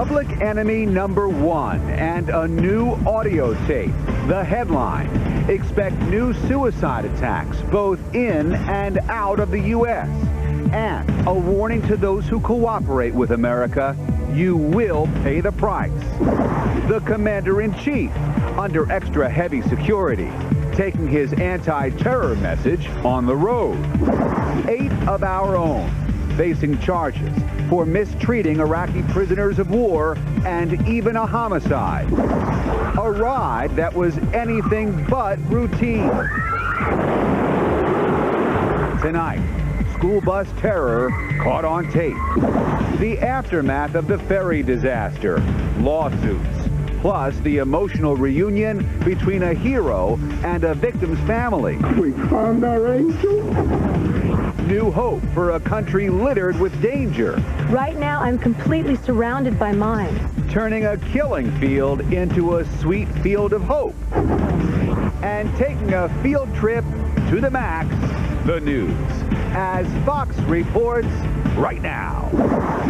Public enemy number one and a new audio tape. The headline: expect new suicide attacks both in and out of the U.S. And a warning to those who cooperate with America: you will pay the price. The commander-in-chief, under extra heavy security, taking his anti-terror message on the road. 8 of our own facing charges for mistreating Iraqi prisoners of war and even a homicide. A ride that was anything but routine. Tonight, school bus terror caught on tape. The aftermath of the ferry disaster, lawsuits, plus the emotional reunion between a hero and a victim's family. We found our angel. New hope for a country littered with danger. Right now, I'm completely surrounded by mines. Turning a killing field into a sweet field of hope. And taking a field trip to the max, the news, as Fox reports right now.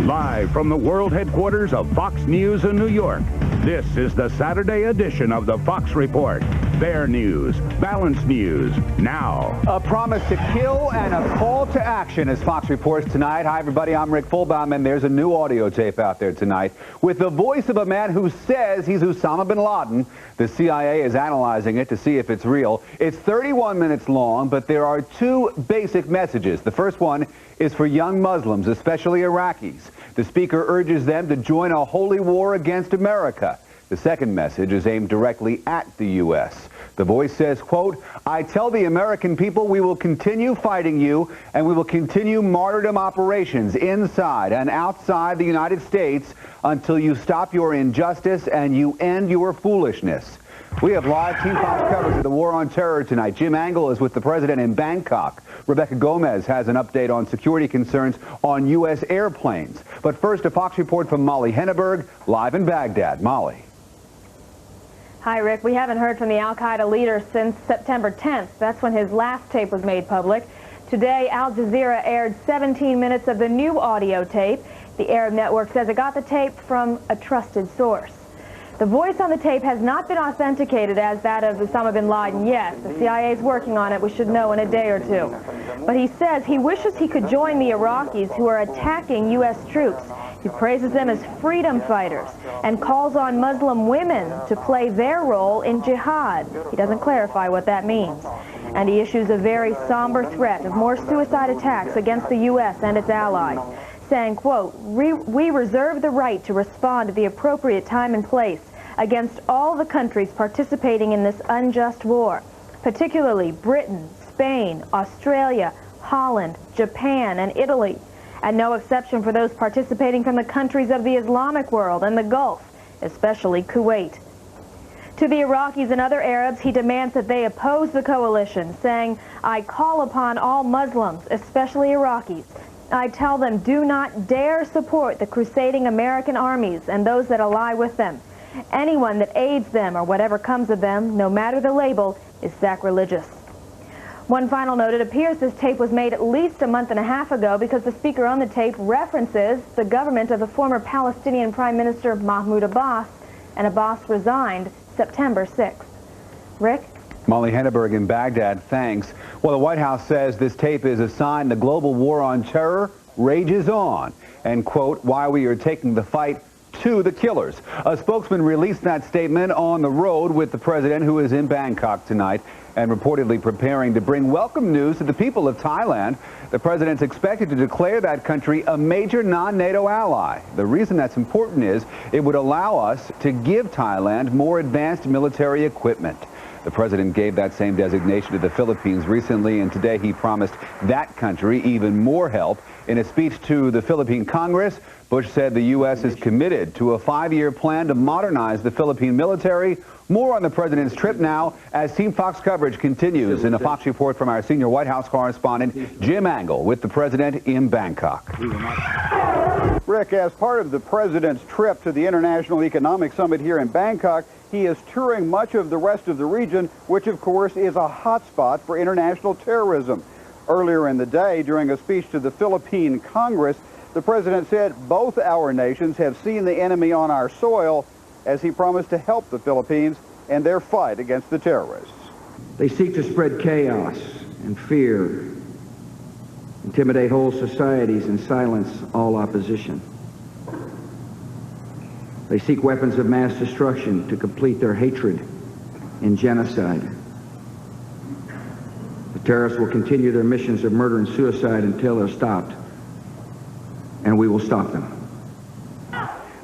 Live from the world headquarters of Fox News in New York, this is the Saturday edition of the Fox Report. Fair news, balanced news, now. A promise to kill and a call to action as Fox reports tonight. Hi, everybody. I'm Rick Fulbaum, and there's a new audio tape out there tonight with the voice of a man who says he's Osama bin Laden. The CIA is analyzing it to see if it's real. It's 31 minutes long, but there are 2 basic messages. The first one is for young Muslims, especially Iraqis. The speaker urges them to join a holy war against America. The second message is aimed directly at the U.S. The voice says, quote, I tell the American people we will continue fighting you and we will continue martyrdom operations inside and outside the United States until you stop your injustice and you end your foolishness. We have live Team Fox coverage of the war on terror tonight. Jim Angle is with the president in Bangkok. Rebecca Gomez has an update on security concerns on U.S. airplanes. But first, a Fox report from Molly Henneberg, live in Baghdad. Molly. Hi, Rick. We haven't heard from the al-Qaeda leader since September 10th. That's when his last tape was made public. Today, Al Jazeera aired 17 minutes of the new audio tape. The Arab network says it got the tape from a trusted source. The voice on the tape has not been authenticated as that of Osama bin Laden yet. The CIA is working on it. We should know in a day or 2. But he says he wishes he could join the Iraqis who are attacking U.S. troops. He praises them as freedom fighters and calls on Muslim women to play their role in jihad. He doesn't clarify what that means. And he issues a very somber threat of more suicide attacks against the U.S. and its allies, saying, quote, we reserve the right to respond at the appropriate time and place against all the countries participating in this unjust war, particularly Britain, Spain, Australia, Holland, Japan, and Italy, and no exception for those participating from the countries of the Islamic world and the Gulf, especially Kuwait. To the Iraqis and other Arabs, he demands that they oppose the coalition, saying, I call upon all Muslims, especially Iraqis. I tell them, do not dare support the crusading American armies and those that ally with them. Anyone that aids them or whatever comes of them, no matter the label, is sacrilegious. One final note, it appears this tape was made at least a month and a half ago because the speaker on the tape references the government of the former Palestinian Prime Minister Mahmoud Abbas, and Abbas resigned September 6th. Rick? Molly Henneberg in Baghdad, thanks. Well, the White House says this tape is a sign the global war on terror rages on, and, quote, why we are taking the fight to the killers. A spokesman released that statement on the road with the president, who is in Bangkok tonight and reportedly preparing to bring welcome news to the people of Thailand. The president's expected to declare that country a major non-NATO ally. The reason that's important is it would allow us to give Thailand more advanced military equipment. The president gave that same designation to the Philippines recently, and today he promised that country even more help. In a speech to the Philippine Congress, Bush said the U.S. is committed to a 5-year plan to modernize the Philippine military. More on the president's trip now as Team Fox coverage continues in a Fox report from our senior White House correspondent, Jim Angle, with the president in Bangkok. Rick, as part of the president's trip to the International Economic Summit here in Bangkok, he is touring much of the rest of the region, which, of course, is a hotspot for international terrorism. Earlier in the day, during a speech to the Philippine Congress, The president said both our nations have seen the enemy on our soil as he promised to help the Philippines in their fight against the terrorists. They seek to spread chaos and fear, intimidate whole societies, and silence all opposition. They seek weapons of mass destruction to complete their hatred and genocide. The terrorists will continue their missions of murder and suicide until they're stopped, and we will stop them.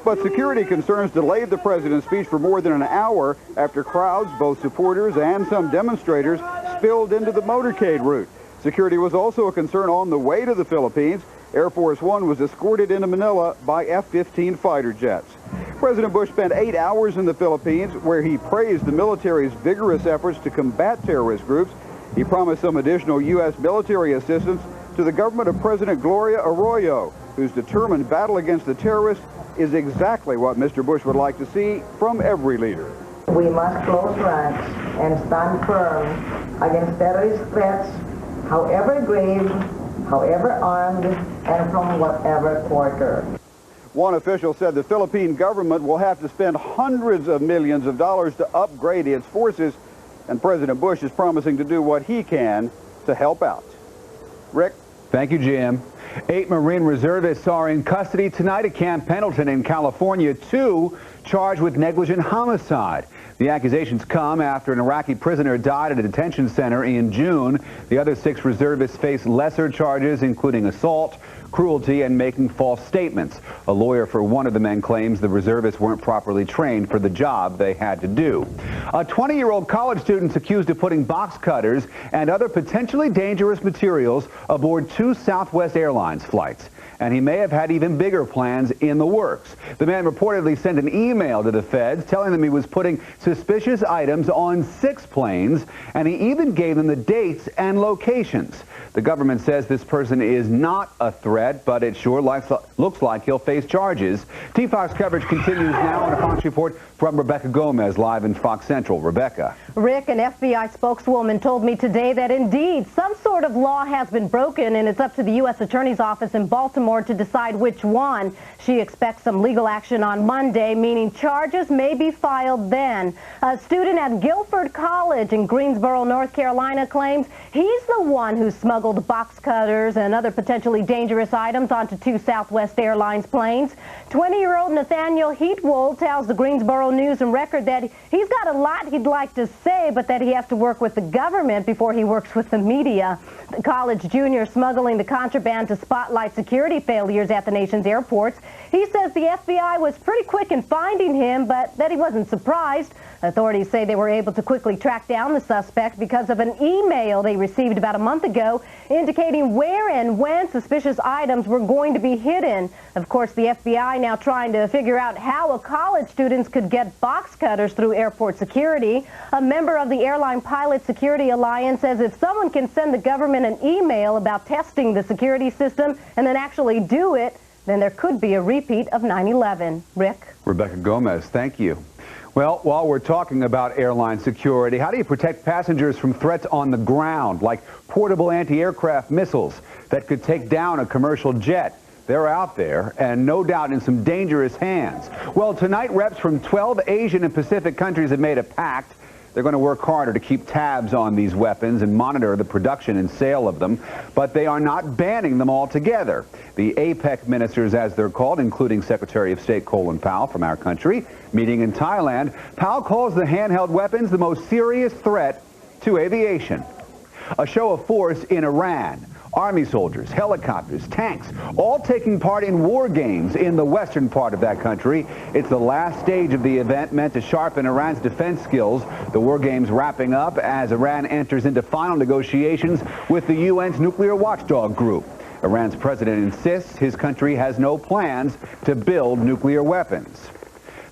But security concerns delayed the president's speech for more than an hour after crowds, both supporters and some demonstrators, spilled into the motorcade route. Security was also a concern on the way to the Philippines. Air Force One was escorted into Manila by F-15 fighter jets. President Bush spent 8 hours in the Philippines, where he praised the military's vigorous efforts to combat terrorist groups. He promised some additional U.S. military assistance to the government of President Gloria Arroyo, whose determined battle against the terrorists is exactly what Mr. Bush would like to see from every leader. We must close ranks and stand firm against terrorist threats, however grave, however armed, and from whatever quarter. One official said the Philippine government will have to spend hundreds of millions of dollars to upgrade its forces, and President Bush is promising to do what he can to help out. Rick? Thank you, Jim. 8 Marine reservists are in custody tonight at Camp Pendleton in California, 2 charged with negligent homicide. The accusations come after an Iraqi prisoner died at a detention center in June. The other 6 reservists face lesser charges, including assault, cruelty, and making false statements. A lawyer for one of the men claims the reservists weren't properly trained for the job they had to do. A 20-year-old college student is accused of putting box cutters and other potentially dangerous materials aboard 2 Southwest Airlines flights, and he may have had even bigger plans in the works. The man reportedly sent an email to the feds telling them he was putting suspicious items on 6 planes, and he even gave them the dates and locations. The government says this person is not a threat, but it sure looks like he'll face charges. T-Fox coverage continues now on a Fox report from Rebecca Gomez, live in Fox Central. Rebecca. Rick, an FBI spokeswoman told me today that indeed some sort of law has been broken, and it's up to the U.S. Attorney's Office in Baltimore to decide which one. She expects some legal action on Monday, meaning charges may be filed then. A student at Guilford College in Greensboro, North Carolina, claims he's the one who smuggled box cutters and other potentially dangerous items onto 2 Southwest Airlines planes. 20-year-old Nathaniel Heatwold tells the Greensboro News and Record that he's got a lot he'd like to say, but that he has to work with the government before he works with the media. The college junior smuggling the contraband to spotlight security failures at the nation's airports. He says the FBI was pretty quick in finding him, but that he wasn't surprised. Authorities say they were able to quickly track down the suspect because of an email they received about a month ago indicating where and when suspicious items were going to be hidden. Of course, the FBI now trying to figure out how a college students could get box cutters through airport security. A member of the Airline Pilot Security Alliance says if someone can send the government an email about testing the security system and then actually do it, then there could be a repeat of 9/11. Rick? Rebecca Gomez, thank you. Well, while we're talking about airline security, how do you protect passengers from threats on the ground, like portable anti-aircraft missiles that could take down a commercial jet? They're out there, and no doubt in some dangerous hands. Well, tonight, reps from 12 Asian and Pacific countries have made a pact. They're going to work harder to keep tabs on these weapons and monitor the production and sale of them, but they are not banning them altogether. The APEC ministers, as they're called, including Secretary of State Colin Powell from our country, meeting in Thailand. Powell calls the handheld weapons the most serious threat to aviation. A show of force in Iran. Army soldiers, helicopters, tanks, all taking part in war games in the western part of that country. It's the last stage of the event meant to sharpen Iran's defense skills. The war games wrapping up as Iran enters into final negotiations with the UN's nuclear watchdog group. Iran's president insists his country has no plans to build nuclear weapons.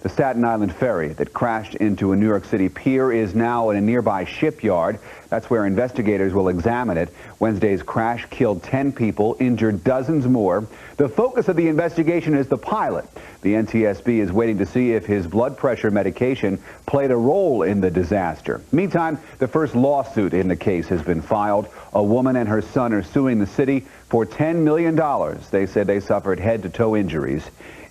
The Staten Island ferry that crashed into a New York City pier is now in a nearby shipyard. That's where investigators will examine it. Wednesday's crash killed 10 people, injured dozens more. The focus of the investigation is the pilot. The NTSB is waiting to see if his blood pressure medication played a role in the disaster. Meantime, the first lawsuit in the case has been filed. A woman and her son are suing the city for $10 million. They said they suffered head-to-toe injuries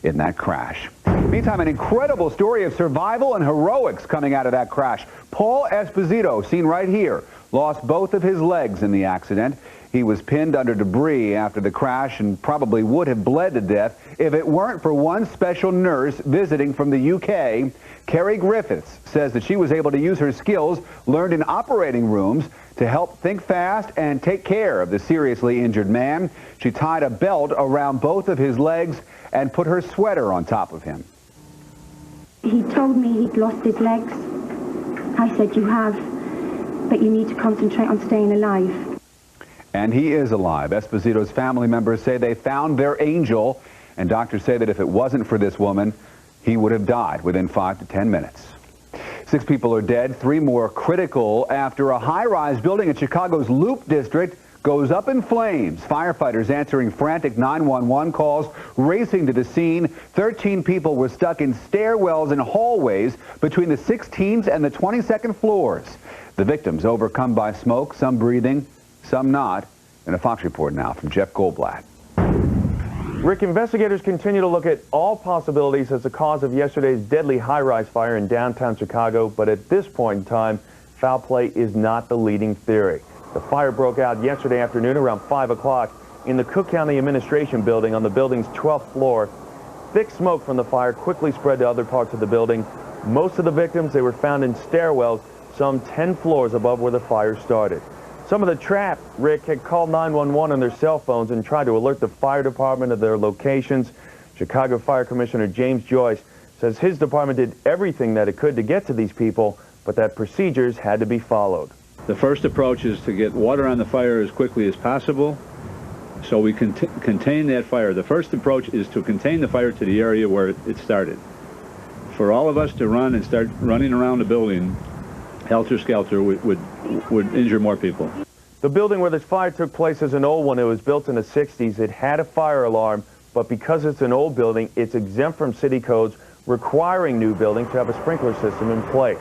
in that crash. Meantime, an incredible story of survival and heroics coming out of that crash. Paul Esposito, seen right here, lost both of his legs in the accident. He was pinned under debris after the crash and probably would have bled to death if it weren't for one special nurse visiting from the UK. Carrie Griffiths says that she was able to use her skills learned in operating rooms to help think fast and take care of the seriously injured man. She tied a belt around both of his legs and put her sweater on top of him. He told me he'd lost his legs. I said, you have, but you need to concentrate on staying alive. And he is alive. Esposito's family members say they found their angel, and doctors say that if it wasn't for this woman, he would have died within 5 to 10 minutes. 6 people are dead, 3 more critical after a high-rise building in Chicago's Loop District goes up in flames. Firefighters answering frantic 911 calls, racing to the scene. 13 people were stuck in stairwells and hallways between the 16th and the 22nd floors. The victims overcome by smoke, some breathing, some not. In a Fox report now from Jeff Goldblatt. Rick, investigators continue to look at all possibilities as the cause of yesterday's deadly high-rise fire in downtown Chicago, but at this point in time, foul play is not the leading theory. The fire broke out yesterday afternoon around 5 o'clock in the Cook County Administration Building on the building's 12th floor. Thick smoke from the fire quickly spread to other parts of the building. Most of the victims, they were found in stairwells some 10 floors above where the fire started. Some of the trapped, Rick, had called 911 on their cell phones and tried to alert the fire department of their locations. Chicago Fire Commissioner James Joyce says his department did everything that it could to get to these people, but that procedures had to be followed. The first approach is to get water on the fire as quickly as possible so we can contain that fire. The first approach is to contain the fire to the area where it started. For all of us to run and start running around the building helter-skelter would injure more people. The building where this fire took place is an old one. It was built in the 60s. It had a fire alarm, but because it's an old building, it's exempt from city codes requiring new buildings to have a sprinkler system in place.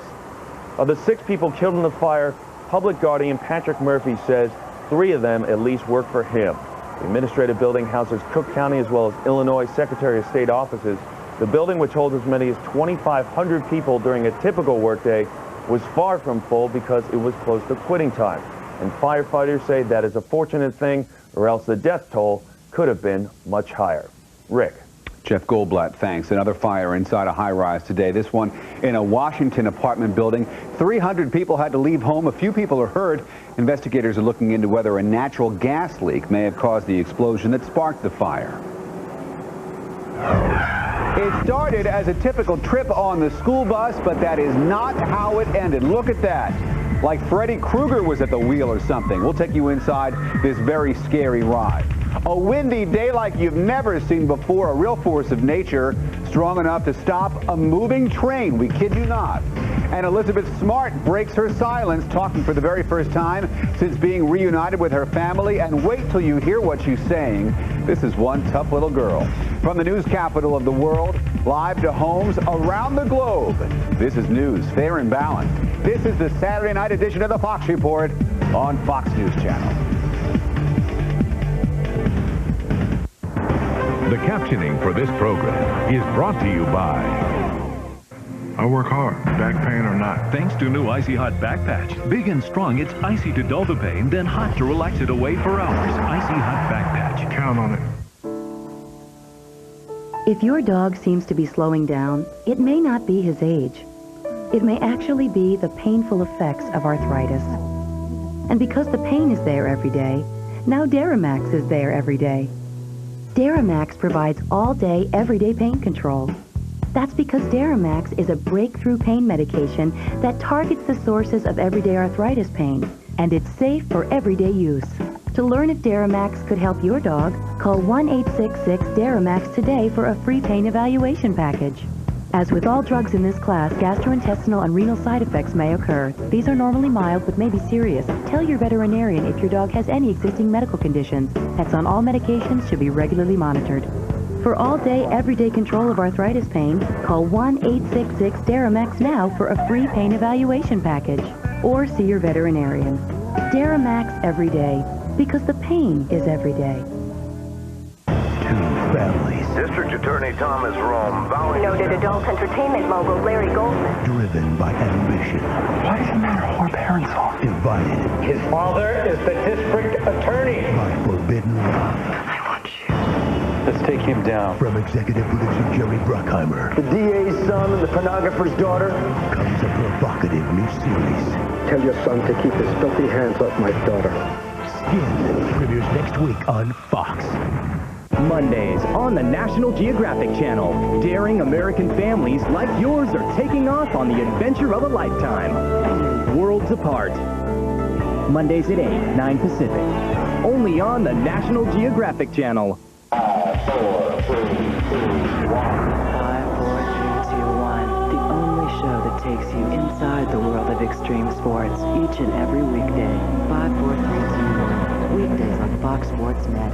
Of the 6 people killed in the fire, Public Guardian Patrick Murphy says 3 of them at least work for him. The administrative building houses Cook County as well as Illinois Secretary of State offices. The building, which holds as many as 2,500 people during a typical workday, was far from full because it was close to quitting time. And firefighters say that is a fortunate thing, or else the death toll could have been much higher. Rick. Jeff Goldblatt, thanks. Another fire inside a high-rise today. This one in a Washington apartment building. 300 people had to leave home. A few people are hurt. Investigators are looking into whether a natural gas leak may have caused the explosion that sparked the fire. It started as a typical trip on the school bus, but that is not how it ended. Look at that. Like Freddy Krueger was at the wheel or something. We'll take you inside this very scary ride. A windy day like you've never seen before, a real force of nature, strong enough to stop a moving train. We kid you not. And Elizabeth Smart breaks her silence, talking for the very first time since being reunited with her family. And wait till you hear what she's saying. This is one tough little girl. From the news capital of the world, live to homes around the globe. This is news, fair and balanced. This is the Saturday night edition of the Fox Report on Fox News Channel. The captioning for this program is brought to you by... I work hard, back pain or not. Thanks to new Icy Hot Back Patch. Big and strong, it's icy to dull the pain, then hot to relax it away for hours. Icy Hot Back Patch. Count on it. If your dog seems to be slowing down, it may not be his age. It may actually be the painful effects of arthritis. And because the pain is there every day, now Deramax is there every day. Deramax provides all-day, everyday pain control. That's because Deramax is a breakthrough pain medication that targets the sources of everyday arthritis pain, and it's safe for everyday use. To learn if Deramax could help your dog, call 1-866-DERAMAX today for a free pain evaluation package. As with all drugs in this class, gastrointestinal and renal side effects may occur. These are normally mild but may be serious. Tell your veterinarian if your dog has any existing medical conditions. Pets on all medications should be regularly monitored. For all-day, everyday control of arthritis pain, call 1-866-DARAMAX now for a free pain evaluation package. Or see your veterinarian. DARAMAX every day, because the pain is every day. Two families. District Attorney Thomas Rome vowing... Noted adult entertainment mogul Larry Goldman. Driven by ambition. Why does it matter who our parents are? Divided. His father is the district attorney. By forbidden love. I want you. Let's take him down. From executive producer Jerry Bruckheimer. The DA's son and the pornographer's daughter. Comes a provocative new series. Tell your son to keep his filthy hands off my daughter. Skin premieres next week on Fox. Mondays on the National Geographic Channel. Daring American families like yours are taking off on the adventure of a lifetime. Worlds Apart. Mondays at 8, 9 Pacific. Only on the National Geographic Channel. 5, 4, 3, 2, 1. 5, 4, 3, 2, 1. The only show that takes you inside the world of extreme sports each and every weekday. 5, 4, 3, 2, 1. Weekdays on Fox Sports Net.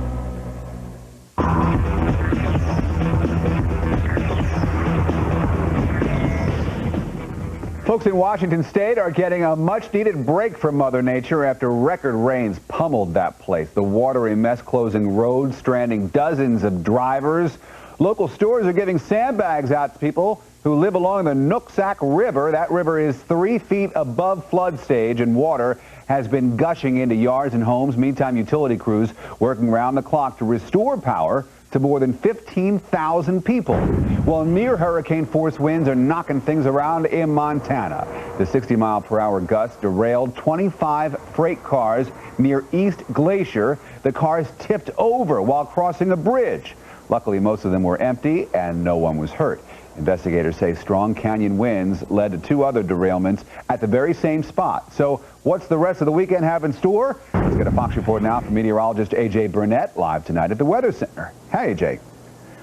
Folks in Washington State are getting a much-needed break from Mother Nature after record rains pummeled that place. The watery mess closing roads, stranding dozens of drivers. Local stores are giving sandbags out to people who live along the Nooksack River. That river is 3 feet above flood stage, and water has been gushing into yards and homes. Meantime, utility crews working around the clock to restore power to more than 15,000 people. While near hurricane force winds are knocking things around in Montana. The 60-mile-per-hour gust derailed 25 freight cars near East Glacier. The cars tipped over while crossing a bridge. Luckily, most of them were empty and no one was hurt. Investigators say strong canyon winds led to 2 other derailments at the very same spot. So what's the rest of the weekend have in store? Let's get a Fox report now from meteorologist A.J. Burnett live tonight at the Weather Center. Hey, A.J.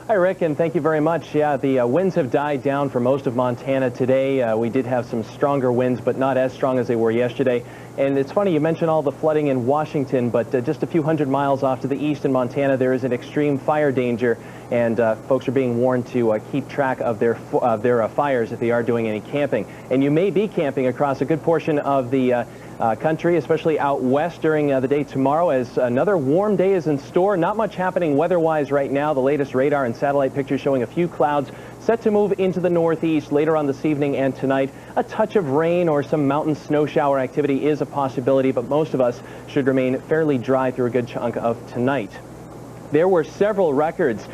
Hi, Rick, and thank you very much. Yeah, the winds have died down for most of Montana today. We did have some stronger winds, but not as strong as they were yesterday. And it's funny, you mentioned all the flooding in Washington, but just a few hundred miles off to the east in Montana, there is an extreme fire danger, and folks are being warned to keep track of their fires if they are doing any camping. And you may be camping across a good portion of the country, especially out west during the day tomorrow, as another warm day is in store. Not much happening weather-wise right now. The latest radar and satellite pictures showing a few clouds set to move into the northeast later on this evening and tonight. A touch of rain or some mountain snow shower activity is a possibility, but most of us should remain fairly dry through a good chunk of tonight. There were several records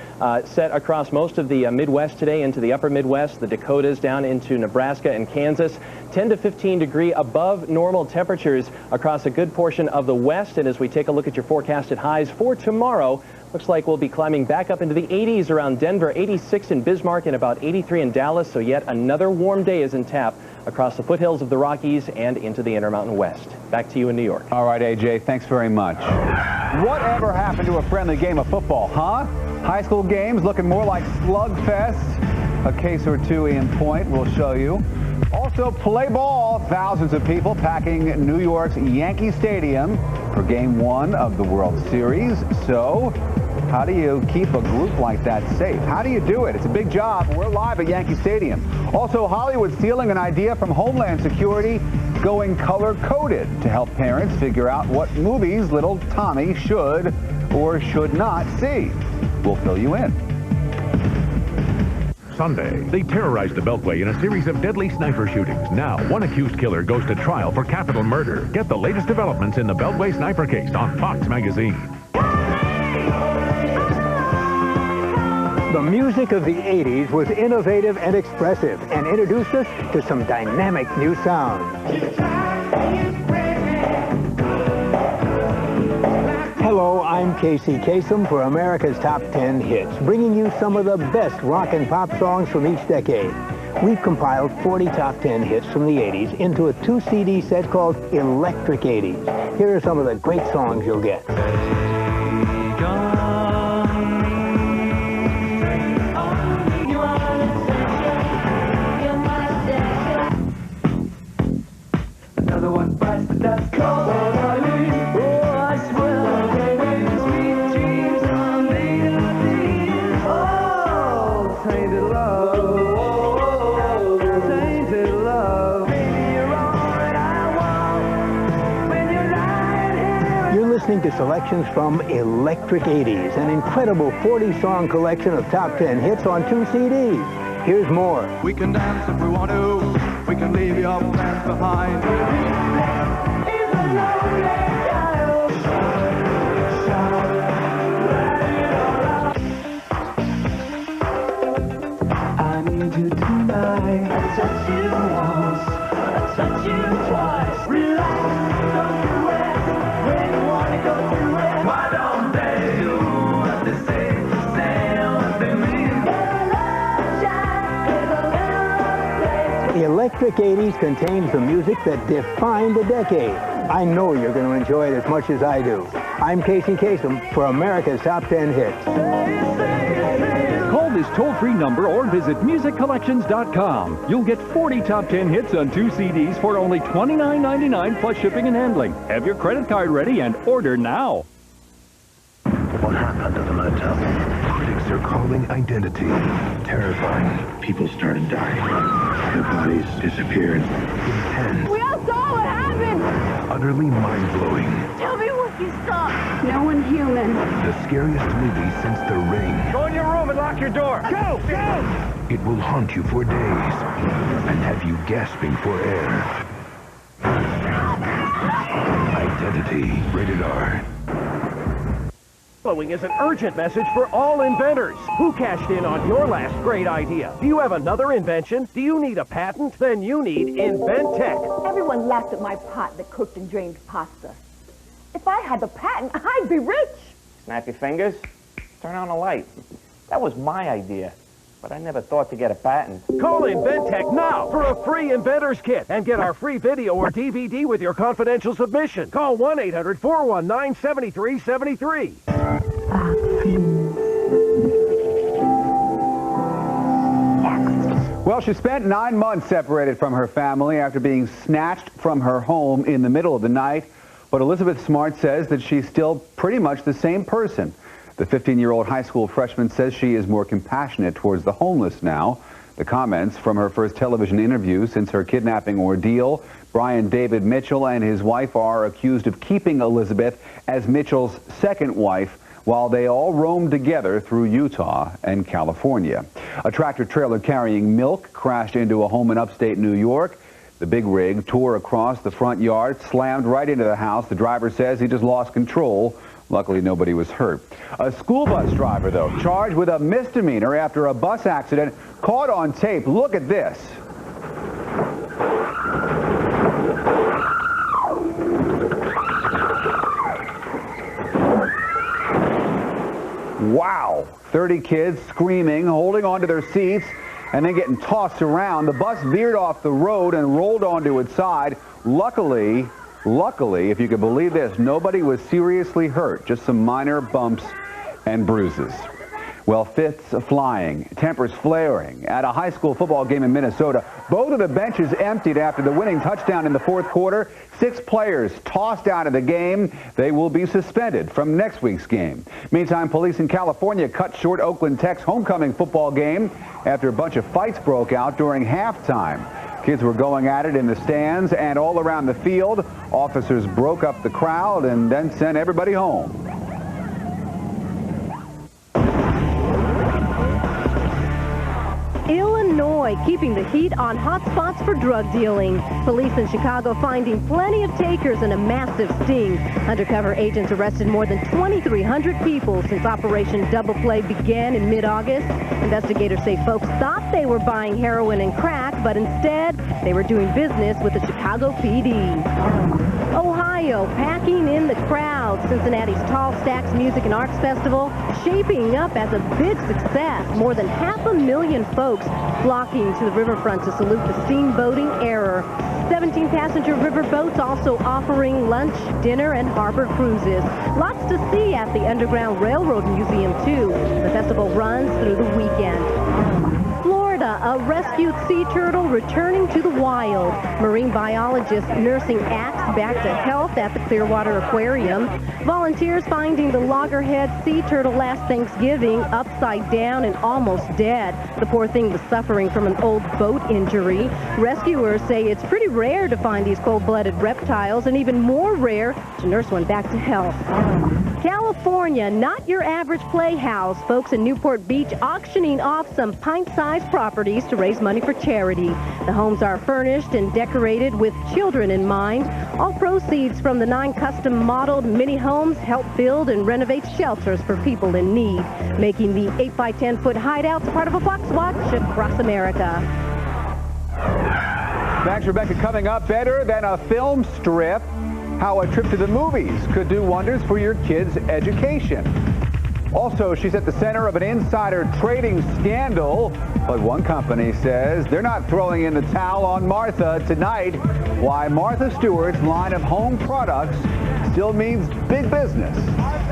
set across most of the Midwest today, into the upper Midwest, the Dakotas, down into Nebraska and Kansas. 10 to 15 degree above normal temperatures across a good portion of the West. And as we take a look at your forecasted highs for tomorrow, looks like we'll be climbing back up into the 80s around Denver, 86 in Bismarck, and about 83 in Dallas. So yet another warm day is in tap across the foothills of the Rockies and into the Intermountain West. Back to you in New York. All right, AJ, thanks very much. Whatever happened to a friendly game of football, huh? High school games looking more like slugfests. A case or two in point, we'll show you. Also, play ball. Thousands of people packing New York's Yankee Stadium for Game 1 of the World Series. So, how do you keep a group like that safe? How do you do it? It's a big job. We're live at Yankee Stadium. Also, Hollywood stealing an idea from Homeland Security, going color-coded to help parents figure out what movies little Tommy should or should not see. We'll fill you in. Sunday, they terrorized the Beltway in a series of deadly sniper shootings. Now, one accused killer goes to trial for capital murder. Get the latest developments in the Beltway sniper case on Fox Magazine. The music of the 80s was innovative and expressive and introduced us to some dynamic new sounds. Hello, I'm Casey Kasem for America's Top 10 Hits, bringing you some of the best rock and pop songs from each decade. We've compiled 40 top 10 hits from the 80s into a 2-CD set called Electric 80s. Here are some of the great songs you'll get. Listening to selections from Electric 80s, an incredible 40-song collection of top 10 hits on 2 CDs. Here's more. We can dance if we want to. We can leave your plans behind. I need you tonight. I touch you once, I touch you twice. Relax, don't do it. When you wanna go through it, why don't they do what they say, say what they mean? The Electric 80s contains the music that defined a decade. I know you're going to enjoy it as much as I do. I'm Casey Kasem for America's Top 10 Hits. Call this toll-free number or visit musiccollections.com. You'll get 40 top 10 hits on 2 CDs for only $29.99 plus shipping and handling. Have your credit card ready and order now. What happened at the motel? Critics are calling identity terrifying. People started dying. Their bodies disappeared. Intense. We all saw what happened. Utterly mind-blowing. Tell me what you saw. No one human. The scariest movie since The Ring. Go in your room and lock your door. Go! Go! It will haunt you for days and have you gasping for air. Identity. Rated R. Following is an urgent message for all inventors. Who cashed in on your last great idea? Do you have another invention? Do you need a patent? Then you need InventTech. Everyone laughed at my pot that cooked and drained pasta. If I had the patent, I'd be rich. Snap your fingers, turn on a light. That was my idea, but I never thought to get a patent. Call InventTech now for a free inventor's kit and get our free video or DVD with your confidential submission. Call 1-800-419-7373. Well, she spent 9 months separated from her family after being snatched from her home in the middle of the night. But Elizabeth Smart says that she's still pretty much the same person. The 15-year-old high school freshman says she is more compassionate towards the homeless now. The comments from her first television interview since her kidnapping ordeal. Brian David Mitchell and his wife are accused of keeping Elizabeth as Mitchell's second wife while they all roamed together through Utah and California. A tractor-trailer carrying milk crashed into a home in upstate New York. The big rig tore across the front yard, slammed right into the house. The driver says he just lost control. Luckily, nobody was hurt. A school bus driver, though, charged with a misdemeanor after a bus accident caught on tape. Look at this. Wow. 30 kids screaming, holding onto their seats, and then getting tossed around. The bus veered off the road and rolled onto its side. Luckily, if you could believe this, nobody was seriously hurt, just some minor bumps and bruises. Well, fists flying, tempers flaring at a high school football game in Minnesota. Both of the benches emptied after the winning touchdown in the fourth quarter. 6 players tossed out of the game. They will be suspended from next week's game. Meantime, police in California cut short Oakland Tech's homecoming football game after a bunch of fights broke out during halftime. Kids were going at it in the stands and all around the field. Officers broke up the crowd and then sent everybody home. Illinois keeping the heat on hot spots for drug dealing. Police in Chicago finding plenty of takers and a massive sting. Undercover agents arrested more than 2,300 people since Operation Double Play began in mid-August. Investigators say folks thought they were buying heroin and crack, but instead they were doing business with the Chicago PD. Ohio packing in the crowd. Cincinnati's Tall Stacks Music and Arts Festival shaping up as a big success. More than 500,000 folks flocking to the riverfront to salute the steamboating era. 17 passenger river boats also offering lunch, dinner, and harbor cruises. Lots to see at the Underground Railroad Museum, too. The festival runs through the weekend. Florida a rescued sea turtle returning to the wild. Marine biologists nursing Axe back to health at the Clearwater Aquarium. Volunteers finding the loggerhead sea turtle last Thanksgiving upside down and almost dead. The poor thing was suffering from an old boat injury. Rescuers say it's pretty rare to find these cold-blooded reptiles, and even more rare to nurse one back to health. California, not your average playhouse. Folks in Newport Beach auctioning off some pint-sized properties to raise money for charity. The homes are furnished and decorated with children in mind. All proceeds from the 9 custom-modeled mini homes help build and renovate shelters for people in need, making the 8x10-foot hideouts part of a Fox Watch across America. Thanks, Rebecca. Coming up, better than a film strip, how a trip to the movies could do wonders for your kids' education. Also, she's at the center of an insider trading scandal, but one company says they're not throwing in the towel on Martha tonight. Why Martha Stewart's line of home products still means big business.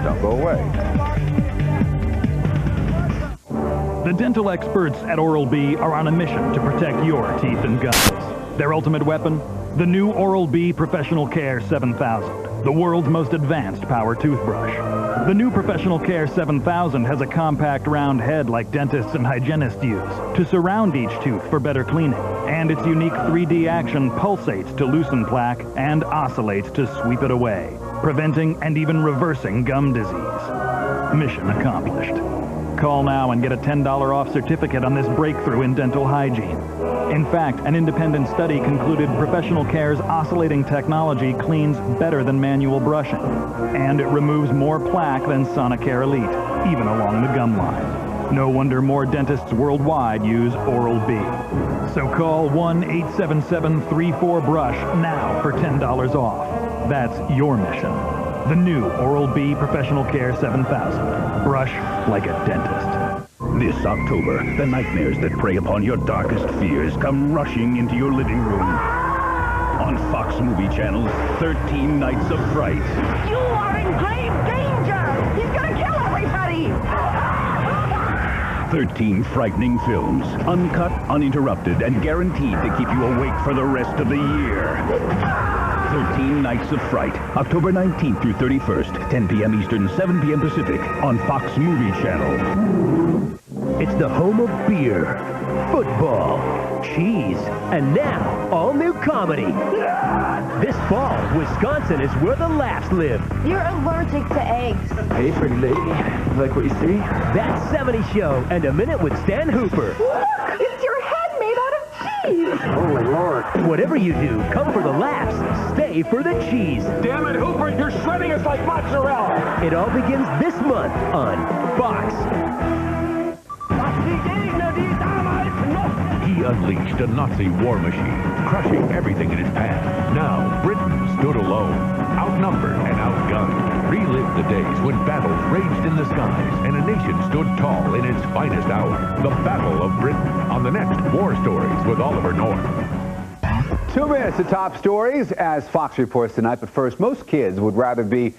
Don't go away. The dental experts at Oral-B are on a mission to protect your teeth and gums. Their ultimate weapon? The new Oral-B Professional Care 7000, the world's most advanced power toothbrush. The new Professional Care 7000 has a compact round head like dentists and hygienists use to surround each tooth for better cleaning. And its unique 3D action pulsates to loosen plaque and oscillates to sweep it away, preventing and even reversing gum disease. Mission accomplished. Call now and get a $10 off certificate on this breakthrough in dental hygiene. In fact, an independent study concluded Professional Care's oscillating technology cleans better than manual brushing, and it removes more plaque than Sonicare Elite, even along the gum line. No wonder more dentists worldwide use Oral-B. So call 1-877-34-BRUSH now for $10 off. That's your mission. The new Oral-B Professional Care 7000. Brush like a dentist. This October, the nightmares that prey upon your darkest fears come rushing into your living room. On Fox Movie Channel's 13 Nights of Fright. You are in grave danger! He's gonna kill everybody! 13 frightening films, uncut, uninterrupted, and guaranteed to keep you awake for the rest of the year. 13 Nights of Fright, October 19th through 31st, 10 p.m. Eastern, 7 p.m. Pacific, on Fox Movie Channel. It's the home of beer, football, cheese, and now, all new comedy. This fall, Wisconsin is where the laughs live. You're allergic to eggs. Hey, pretty lady. Like what you see? That 70 Show and A Minute with Stan Hooper. Look! It's your head made out of cheese! Oh, Lord. Whatever you do, come for the laughs. Stay for the cheese. Damn it, Hooper, you're shredding us like mozzarella! It all begins this month on Fox. He unleashed a Nazi war machine, crushing everything in his path. Now, Britain stood alone, outnumbered and outgunned. Relive the days when battles raged in the skies and a nation stood tall in its finest hour. The Battle of Britain, on the next War Stories with Oliver North. 2 minutes to top stories as Fox reports tonight, but first, most kids would rather be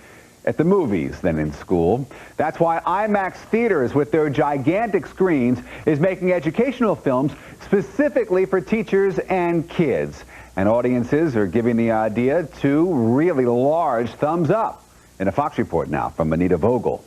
at the movies than in school. That's why IMAX Theaters, with their gigantic screens, is making educational films specifically for teachers and kids. And audiences are giving the idea 2 really large thumbs up. In a Fox report now from Anita Vogel.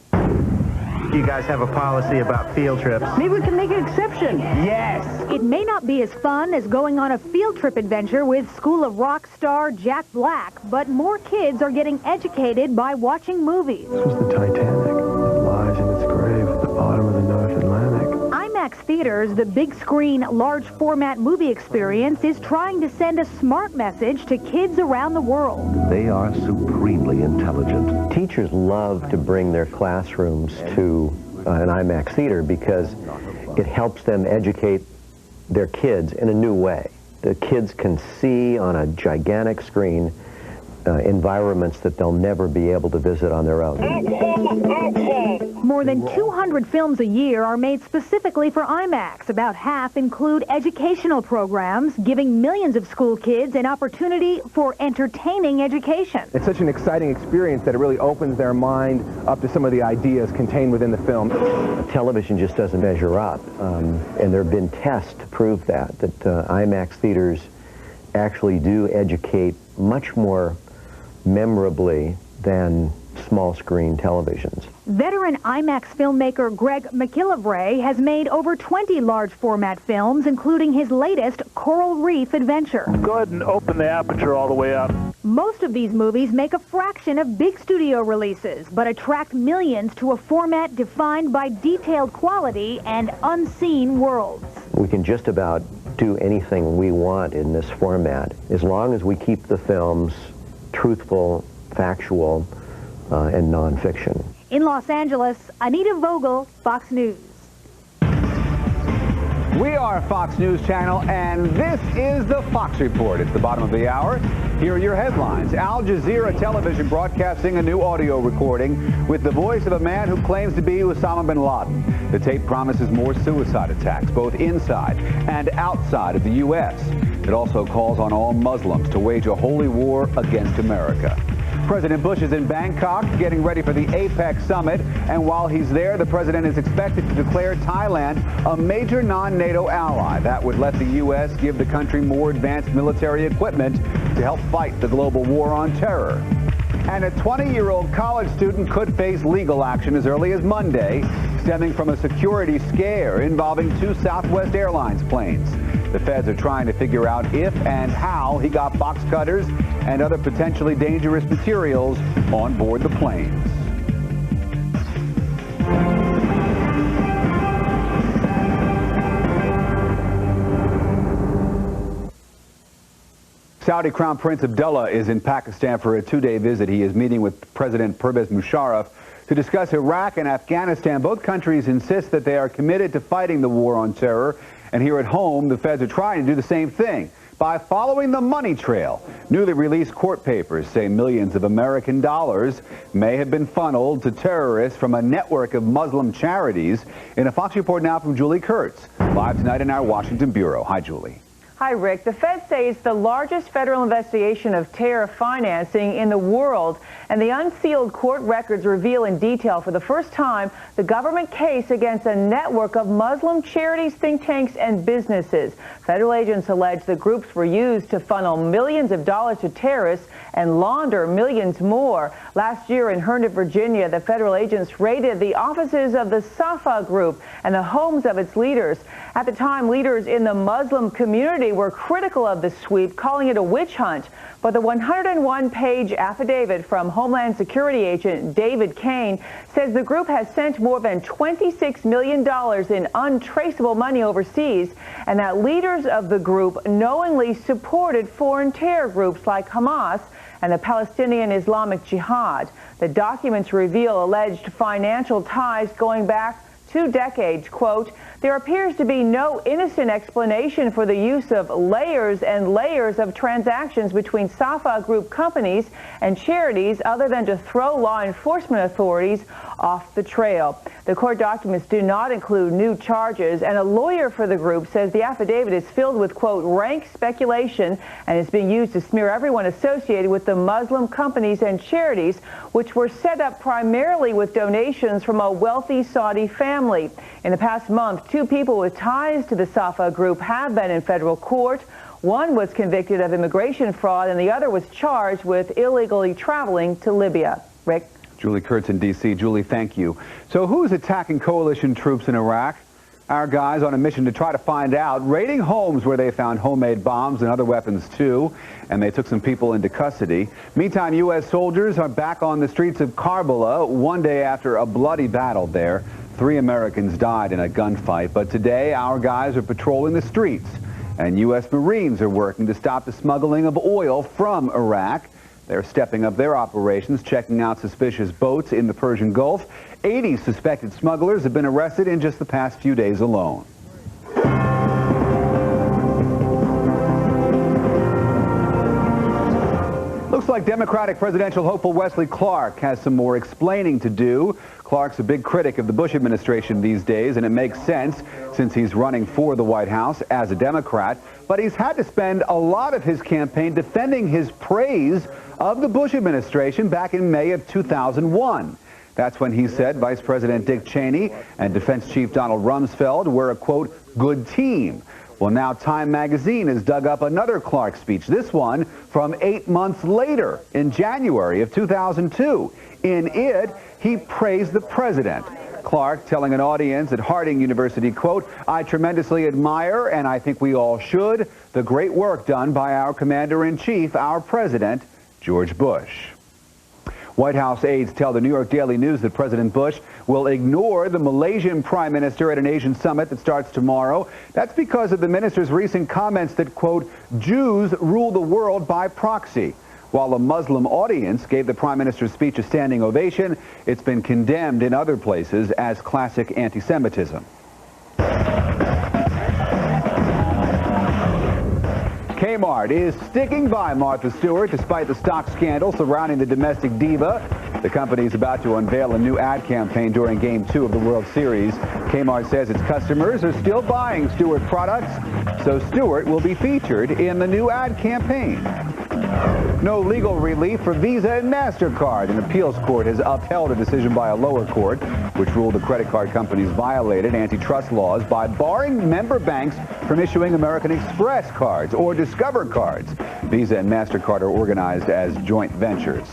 You guys have a policy about field trips. Maybe we can make an exception. Yes. It may not be as fun as going on a field trip adventure with School of Rock star Jack Black, but more kids are getting educated by watching movies. This was the Titanic. It lies in its grave at the bottom of the North Atlantic. IMAX Theaters, the big screen, large format movie experience, is trying to send a smart message to kids around the world. They are supremely intelligent. Teachers love to bring their classrooms to an IMAX theater because it helps them educate their kids in a new way. The kids can see on a gigantic screen environments that they'll never be able to visit on their own. More than 200 films a year are made specifically for IMAX. About half include educational programs, giving millions of school kids an opportunity for entertaining education. It's such an exciting experience that it really opens their mind up to some of the ideas contained within the film. Television just doesn't measure up, and there have been tests to prove that IMAX theaters actually do educate much more memorably than small-screen televisions. Veteran IMAX filmmaker Greg McIlvray has made over 20 large-format films, including his latest Coral Reef adventure. Go ahead and open the aperture all the way up. Most of these movies make a fraction of big studio releases, but attract millions to a format defined by detailed quality and unseen worlds. We can just about do anything we want in this format, as long as we keep the films truthful, factual, and nonfiction. In Los Angeles, Anita Vogel, Fox News. We are Fox News Channel, and this is the Fox Report. It's the bottom of the hour. Here are your headlines. Al Jazeera Television broadcasting a new audio recording with the voice of a man who claims to be Osama bin Laden. The tape promises more suicide attacks, both inside and outside of the U.S. It also calls on all Muslims to wage a holy war against America. President Bush is in Bangkok getting ready for the APEC summit, and while he's there, the president is expected to declare Thailand a major non-NATO ally. That would let the U.S. give the country more advanced military equipment to help fight the global war on terror. And a 20-year-old college student could face legal action as early as Monday, stemming from a security scare involving 2 Southwest Airlines planes. The feds are trying to figure out if and how he got box cutters and other potentially dangerous materials on board the planes. Saudi Crown Prince Abdullah is in Pakistan for a 2-day visit. He is meeting with President Pervez Musharraf to discuss Iraq and Afghanistan. Both countries insist that they are committed to fighting the war on terror. And here at home, the feds are trying to do the same thing by following the money trail. Newly released court papers say millions of American dollars may have been funneled to terrorists from a network of Muslim charities. In a Fox Report now from Julie Kurtz, live tonight in our Washington bureau. Hi, Julie. Hi, Rick. The feds say it's the largest federal investigation of terror financing in the world, and the unsealed court records reveal in detail for the first time the government case against a network of Muslim charities, think tanks, and businesses. Federal agents allege the groups were used to funnel millions of dollars to terrorists and launder millions more. Last year in Herndon, Virginia, the federal agents raided the offices of the Safa group and the homes of its leaders. At the time, leaders in the Muslim community were critical of the sweep, calling it a witch hunt. But the 101-page affidavit from Homeland Security agent David Kane says the group has sent more than $26 million in untraceable money overseas, and that leaders of the group knowingly supported foreign terror groups like Hamas and the Palestinian Islamic Jihad. The documents reveal alleged financial ties going back 2 decades. Quote, there appears to be no innocent explanation for the use of layers and layers of transactions between Safa Group companies and charities other than to throw law enforcement authorities off the trail. The court documents do not include new charges, and a lawyer for the group says the affidavit is filled with, quote, rank speculation and is being used to smear everyone associated with the Muslim companies and charities, which were set up primarily with donations from a wealthy Saudi family. In the past month, 2 people with ties to the Safa group have been in federal court. One was convicted of immigration fraud, and the other was charged with illegally traveling to Libya. Rick? Julie Kurtz in D.C. Julie, thank you. So who's attacking coalition troops in Iraq? Our guys on a mission to try to find out, raiding homes where they found homemade bombs and other weapons too, and they took some people into custody. Meantime, U.S. soldiers are back on the streets of Karbala 1 day after a bloody battle there. 3 Americans died in a gunfight, but today our guys are patrolling the streets, and U.S. Marines are working to stop the smuggling of oil from Iraq. They're stepping up their operations, checking out suspicious boats in the Persian Gulf. 80 suspected smugglers have been arrested in just the past few days alone. Looks like Democratic presidential hopeful Wesley Clark has some more explaining to do. Clark's a big critic of the Bush administration these days, and it makes sense since he's running for the White House as a Democrat. But he's had to spend a lot of his campaign defending his praise of the Bush administration back in May of 2001. That's when he said Vice President Dick Cheney and Defense Chief Donald Rumsfeld were a, quote, good team. Well, now Time magazine has dug up another Clark speech, this one from 8 months later in January of 2002. In it, he praised the president. Clark telling an audience at Harding University, quote, I tremendously admire, and I think we all should, the great work done by our commander-in-chief, our president, George Bush. White House aides tell the New York Daily News that President Bush will ignore the Malaysian prime minister at an Asian summit that starts tomorrow. That's because of the minister's recent comments that, quote, Jews rule the world by proxy. While a Muslim audience gave the prime minister's speech a standing ovation, it's been condemned in other places as classic anti-Semitism. Kmart is sticking by Martha Stewart despite the stock scandal surrounding the domestic diva. The company is about to unveil a new ad campaign during Game 2 of the World Series. Kmart says its customers are still buying Stewart products, so Stewart will be featured in the new ad campaign. No legal relief for Visa and MasterCard. An appeals court has upheld a decision by a lower court which ruled the credit card companies violated antitrust laws by barring member banks from issuing American Express cards or Discover cards. Visa and MasterCard are organized as joint ventures.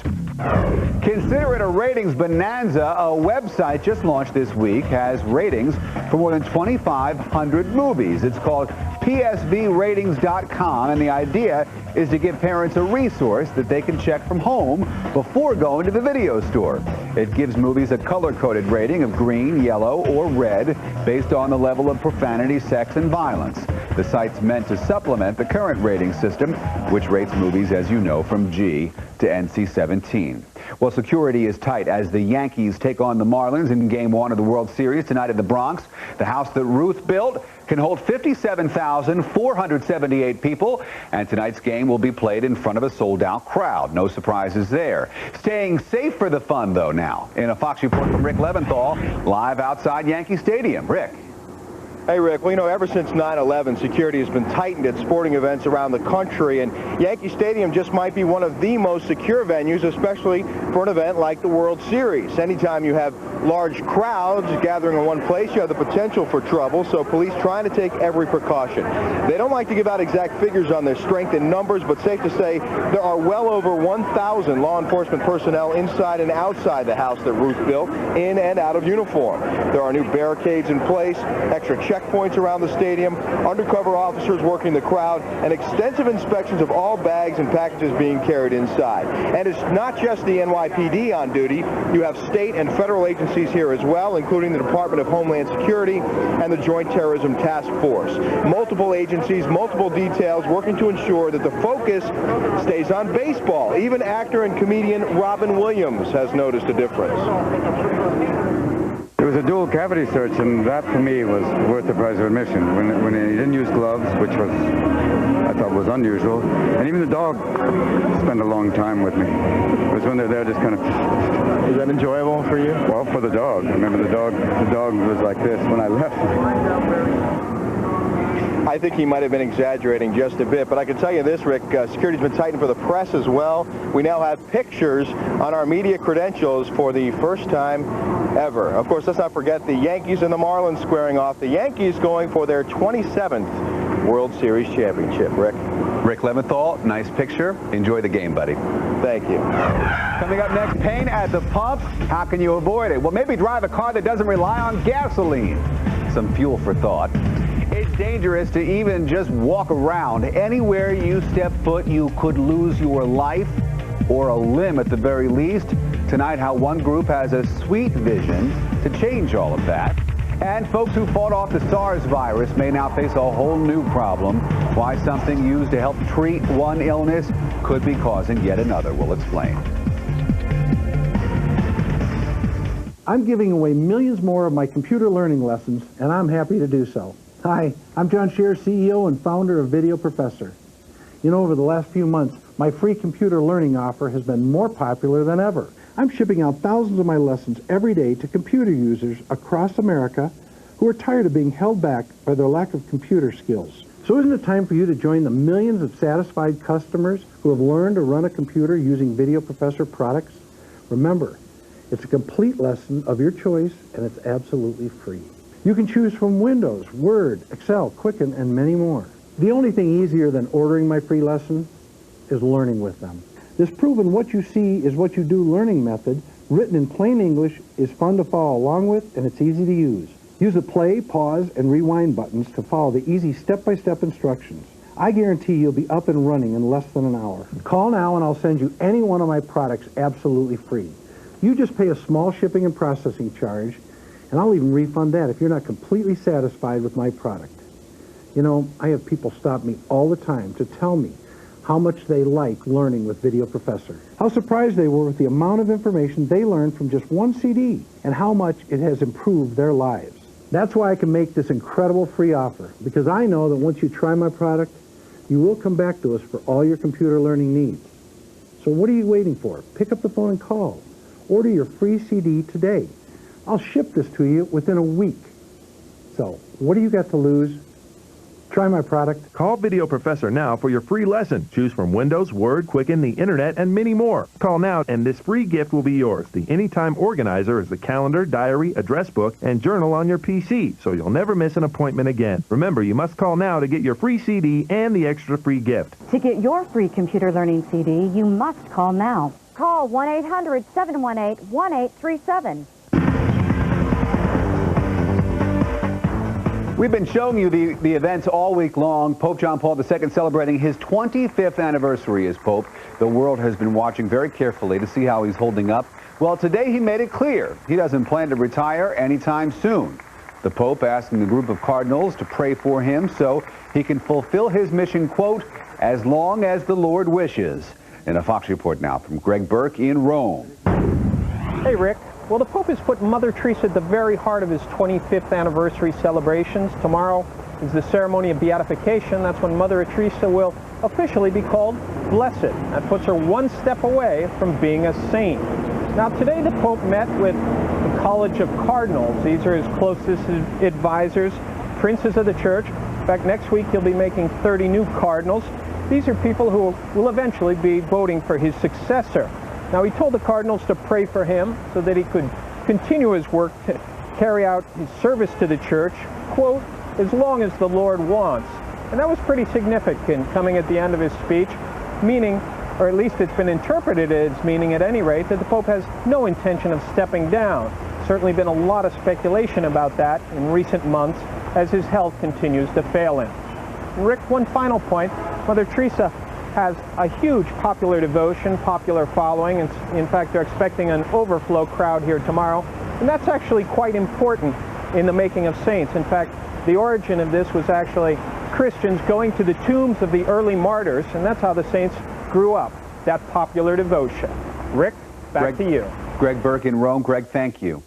Consider it a ratings bonanza. A website just launched this week has ratings for more than 2,500 movies. It's called psvratings.com, and the idea is to give parents a resource that they can check from home before going to the video store. It gives movies a color-coded rating of green, yellow, or red based on the level of profanity, sex, and violence. The site's meant to supplement the current rating system, which rates movies, as you know, from G to NC-17. Well, security is tight as the Yankees take on the Marlins in Game 1 of the World Series tonight at the Bronx. The house that Ruth built can hold 57,478 people, and tonight's game will be played in front of a sold-out crowd. No surprises there. Staying safe for the fun, though, now. In a Fox report from Rick Leventhal, live outside Yankee Stadium. Rick. Hey, Rick. Well, you know, ever since 9/11, security has been tightened at sporting events around the country, and Yankee Stadium just might be one of the most secure venues, especially for an event like the World Series. Anytime you have large crowds gathering in one place, you have the potential for trouble, so police trying to take every precaution. They don't like to give out exact figures on their strength in numbers, but safe to say there are well over 1,000 law enforcement personnel inside and outside the house that Ruth built, in and out of uniform. There are new barricades in place, extra checkpoints around the stadium, undercover officers working the crowd, and extensive inspections of all bags and packages being carried inside. And it's not just the NYPD on duty. You have state and federal agencies here as well, including the Department of Homeland Security and the Joint Terrorism Task Force. Multiple agencies, multiple details working to ensure that the focus stays on baseball. Even actor and comedian Robin Williams has noticed a difference. It was a dual cavity search, and that for me was worth the price of admission. When he didn't use gloves, which was, I thought was unusual, and even the dog spent a long time with me. It was when they're there just kind of... Was that enjoyable for you? Well, for the dog. I remember the dog was like this when I left. I think he might have been exaggerating just a bit, but I can tell you this, Rick, security's been tightened for the press as well. We now have pictures on our media credentials for the first time ever. Of course, let's not forget the Yankees and the Marlins squaring off. The Yankees going for their 27th World Series championship. Rick? Rick Leventhal, nice picture. Enjoy the game, buddy. Thank you. Coming up next, pain at the pump. How can you avoid it? Well, maybe drive a car that doesn't rely on gasoline. Some fuel for thought. It's dangerous to even just walk around. Anywhere you step foot, you could lose your life or a limb at the very least. Tonight, how one group has a sweet vision to change all of that. And folks who fought off the SARS virus may now face a whole new problem. Why something used to help treat one illness could be causing yet another. We'll explain. I'm giving away millions more of my computer learning lessons, and I'm happy to do so. Hi, I'm John Scheer, CEO and founder of Video Professor. You know, over the last few months, My free computer learning offer has been more popular than ever. I'm shipping out thousands of my lessons every day to computer users across America who are tired of being held back by their lack of computer skills. So isn't it time for you to join the millions of satisfied customers who have learned to run a computer using Video Professor products? Remember, it's a complete lesson of your choice, and it's absolutely free. You can choose from Windows, Word, Excel, Quicken, and many more. The only thing easier than ordering my free lesson is learning with them. This proven what you see is what you do learning method, written in plain English, is fun to follow along with, and it's easy to use. Use the play, pause, and rewind buttons to follow the easy step-by-step instructions. I guarantee you'll be up and running in less than an hour. Call now and I'll send you any one of my products absolutely free. You just pay a small shipping and processing charge, and I'll even refund that if you're not completely satisfied with my product. You know, I have people stop me all the time to tell me how much they like learning with Video Professor. How surprised they were with the amount of information they learned from just one CD, and how much it has improved their lives. That's why I can make this incredible free offer, because I know that once you try my product, you will come back to us for all your computer learning needs. So what are you waiting for? Pick up the phone and call. Order your free CD today. I'll ship this to you within a week. So, what do you got to lose? Try my product. Call Video Professor now for your free lesson. Choose from Windows, Word, Quicken, the Internet, and many more. Call now and this free gift will be yours. The Anytime Organizer is the calendar, diary, address book, and journal on your PC, so you'll never miss an appointment again. Remember, you must call now to get your free CD and the extra free gift. To get your free computer learning CD, you must call now. Call 1-800-718-1837. We've been showing you the events all week long. Pope John Paul II celebrating his 25th anniversary as Pope. The world has been watching very carefully to see how he's holding up. Well, today he made it clear he doesn't plan to retire anytime soon. The Pope asking a group of cardinals to pray for him so he can fulfill his mission, quote, as long as the Lord wishes. In a Fox report now from Greg Burke in Rome. Hey, Rick. Well, the Pope has put Mother Teresa at the very heart of his 25th anniversary celebrations. Tomorrow is the ceremony of beatification. That's when Mother Teresa will officially be called blessed. That puts her one step away from being a saint. Now, today the Pope met with the College of Cardinals. These are his closest advisors, princes of the Church. In fact, next week he'll be making 30 new cardinals. These are people who will eventually be voting for his successor. Now, he told the cardinals to pray for him so that he could continue his work to carry out his service to the church, quote, as long as the Lord wants. And that was pretty significant coming at the end of his speech, meaning, or at least it's been interpreted as meaning at any rate, that the Pope has no intention of stepping down. Certainly been a lot of speculation about that in recent months as his health continues to fail him. Rick, one final point. Mother Teresa has a huge popular devotion, popular following, and in fact they're expecting an overflow crowd here tomorrow, and that's actually quite important in the making of saints. In fact, the origin of this was actually Christians going to the tombs of the early martyrs, and that's how the saints grew up, that popular devotion. Rick, back to you. Greg Burke in Rome. Greg, thank you.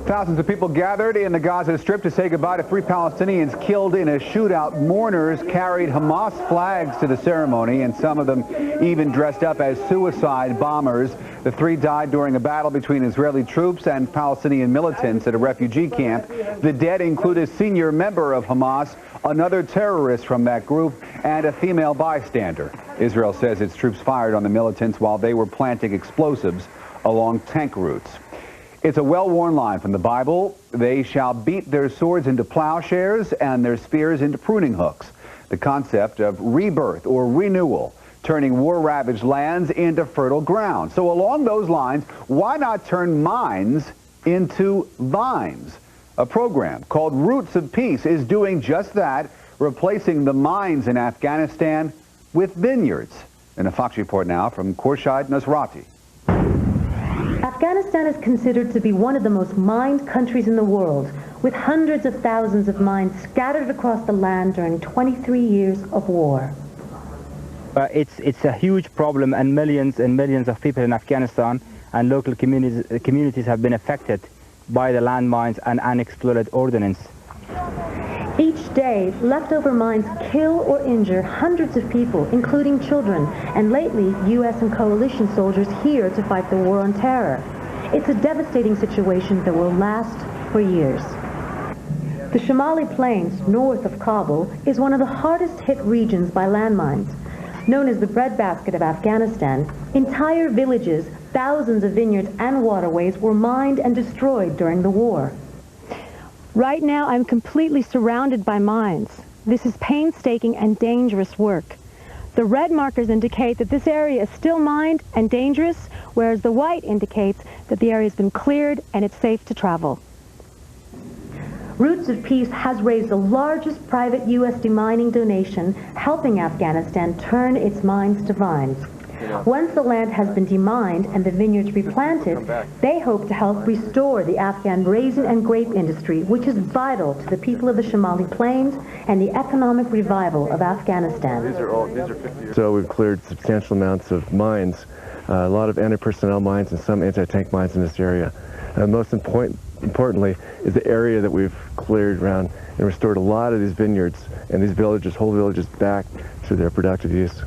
Thousands of people gathered in the Gaza Strip to say goodbye to 3 Palestinians killed in a shootout. Mourners carried Hamas flags to the ceremony, and some of them even dressed up as suicide bombers. The 3 died during a battle between Israeli troops and Palestinian militants at a refugee camp. The dead include a senior member of Hamas, another terrorist from that group, and a female bystander. Israel says its troops fired on the militants while they were planting explosives along tank routes. It's a well-worn line from the Bible. They shall beat their swords into plowshares and their spears into pruning hooks. The concept of rebirth or renewal, turning war-ravaged lands into fertile ground. So along those lines, why not turn mines into vines? A program called Roots of Peace is doing just that, replacing the mines in Afghanistan with vineyards. In a Fox report now from Khorshid Nasrati. Afghanistan is considered to be one of the most mined countries in the world, with hundreds of thousands of mines scattered across the land during 23 years of war. It's a huge problem, and millions of people in Afghanistan and local communities have been affected by the landmines and unexploded ordnance. Each day, leftover mines kill or injure hundreds of people, including children, and lately, U.S. and coalition soldiers here to fight the war on terror. It's a devastating situation that will last for years. The Shamali Plains, north of Kabul, is one of the hardest hit regions by landmines. Known as the breadbasket of Afghanistan, entire villages, thousands of vineyards and waterways were mined and destroyed during the war. Right now, I'm completely surrounded by mines. This is painstaking and dangerous work. The red markers indicate that this area is still mined and dangerous, whereas the white indicates that the area has been cleared and it's safe to travel. Roots of Peace has raised the largest private U.S. demining donation, helping Afghanistan turn its mines to vines. Once the land has been demined and the vineyards replanted, they hope to help restore the Afghan raisin and grape industry, which is vital to the people of the Shamali Plains and the economic revival of Afghanistan. So we've cleared substantial amounts of mines, a lot of anti-personnel mines and some anti-tank mines in this area. Most importantly is the area that we've cleared around and restored a lot of these vineyards and these villages, whole villages, back to their productive use.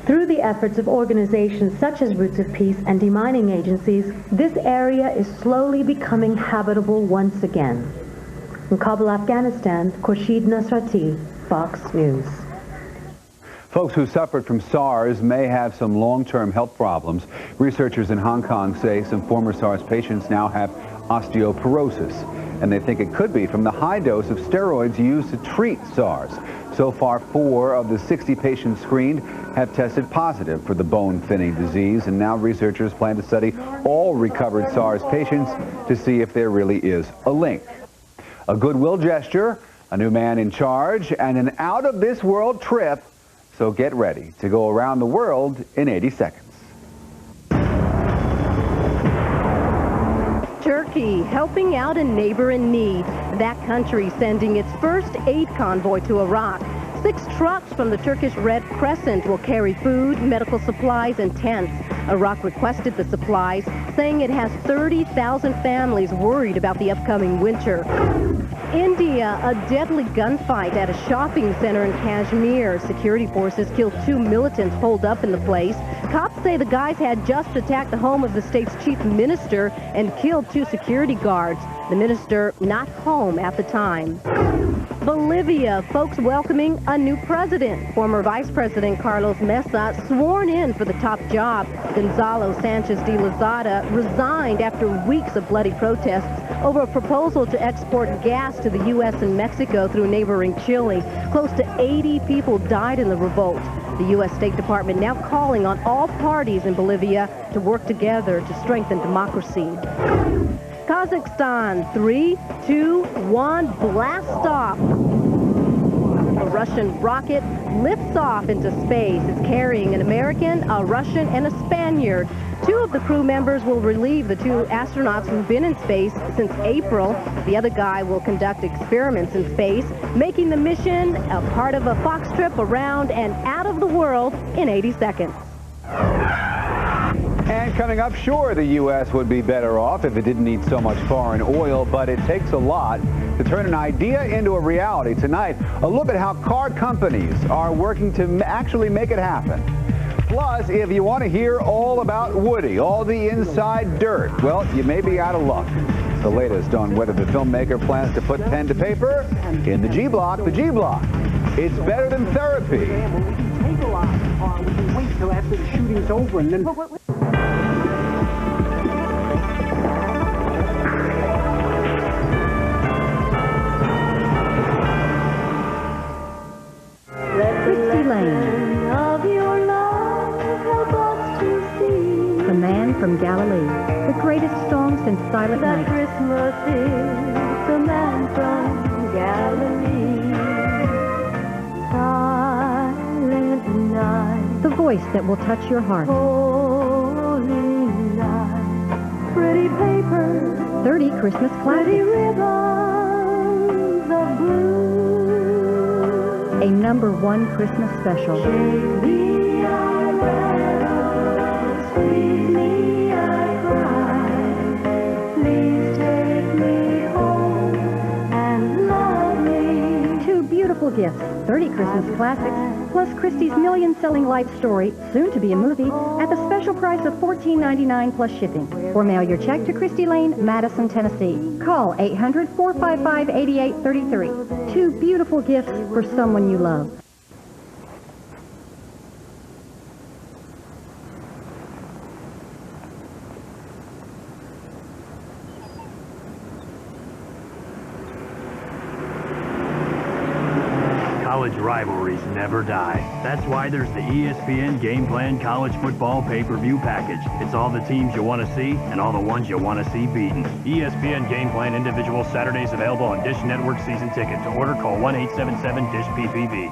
Through the efforts of organizations such as Roots of Peace and demining agencies, this area is slowly becoming habitable once again. In Kabul, Afghanistan, Khurshid Nasrati, Fox News. Folks who suffered from SARS may have some long-term health problems. Researchers in Hong Kong say some former SARS patients now have osteoporosis, and they think it could be from the high dose of steroids used to treat SARS. So far, 4 of the 60 patients screened have tested positive for the bone-thinning disease, and now researchers plan to study all recovered SARS patients to see if there really is a link. A goodwill gesture, a new man in charge, and an out-of-this-world trip. So get ready to go around the world in 80 seconds. Turkey helping out a neighbor in need. That country sending its first aid convoy to Iraq. 6 trucks from the Turkish Red Crescent will carry food, medical supplies, and tents. Iraq requested the supplies, saying it has 30,000 families worried about the upcoming winter. India, a deadly gunfight at a shopping center in Kashmir. Security forces killed 2 militants holed up in the place. Cops say the guys had just attacked the home of the state's chief minister and killed 2 security guards. The minister not home at the time. Bolivia, folks welcoming a new president. Former Vice President Carlos Mesa sworn in for the top job. Gonzalo Sanchez de Lozada resigned after weeks of bloody protests over a proposal to export gas to the U.S. and Mexico through neighboring Chile. Close to 80 people died in the revolt. The U.S. State Department now calling on all parties in Bolivia to work together to strengthen democracy. Kazakhstan, 3, 2, 1, blast off. A Russian rocket lifts off into space. It's carrying an American, a Russian, and a Spaniard. 2 of the crew members will relieve the 2 astronauts who've been in space since April. The other guy will conduct experiments in space, making the mission a part of a Fox trip around and out of the world in 80 seconds. And coming up, sure, the U.S. would be better off if it didn't need so much foreign oil, but it takes a lot to turn an idea into a reality. Tonight, a look at how car companies are working to actually make it happen. Plus, if you want to hear all about Woody, all the inside dirt, well, you may be out of luck. The latest on whether the filmmaker plans to put pen to paper in the G-Block. The G-Block. It's better than therapy. We can take a lot, or we can wait till after the shooting's over and then... Christy Lane. The Man from Galilee, the greatest song since Silent Night. Christmas is the Man from Galilee. Silent night. The voice that will touch your heart. Holy night. Pretty paper. 30 Christmas classics. Pretty ribbons of blue. A #1 Christmas special. Shake me, I wail, squeeze me, I cry. Please take me home and love me. beautiful gifts, 30 Christmas classics, plus Christie's million-selling life story, soon to be a movie, at the special price of $14.99 plus shipping. Or mail your check to Christie Lane, Madison, Tennessee. Call 800-455-8833. 2 beautiful gifts for someone you love. College rivalries never die. That's why there's the ESPN Game Plan College Football Pay-Per-View Package. It's all the teams you want to see and all the ones you want to see beaten. ESPN Game Plan individual Saturdays available on Dish Network season ticket. To order, call 1-877-DISH-PPV.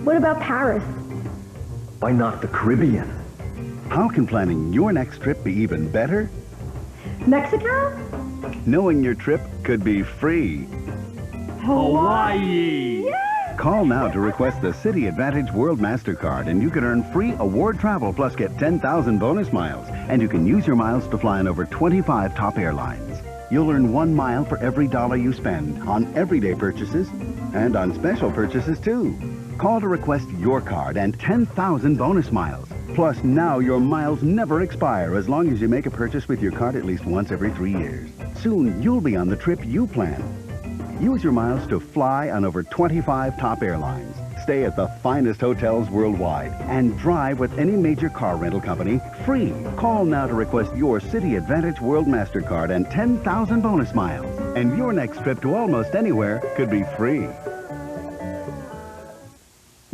What about Paris? Why not the Caribbean? How can planning your next trip be even better? Mexico? Knowing your trip could be free. Hawaii! Call now to request the City Advantage World MasterCard, and you can earn free award travel plus get 10,000 bonus miles. And you can use your miles to fly on over 25 top airlines. You'll earn 1 mile for every dollar you spend on everyday purchases and on special purchases too. Call to request your card and 10,000 bonus miles. Plus, now your miles never expire as long as you make a purchase with your card at least once every 3 years. Soon, you'll be on the trip you planned. Use your miles to fly on over 25 top airlines, stay at the finest hotels worldwide, and drive with any major car rental company free. Call now to request your City Advantage World MasterCard and 10,000 bonus miles. And your next trip to almost anywhere could be free.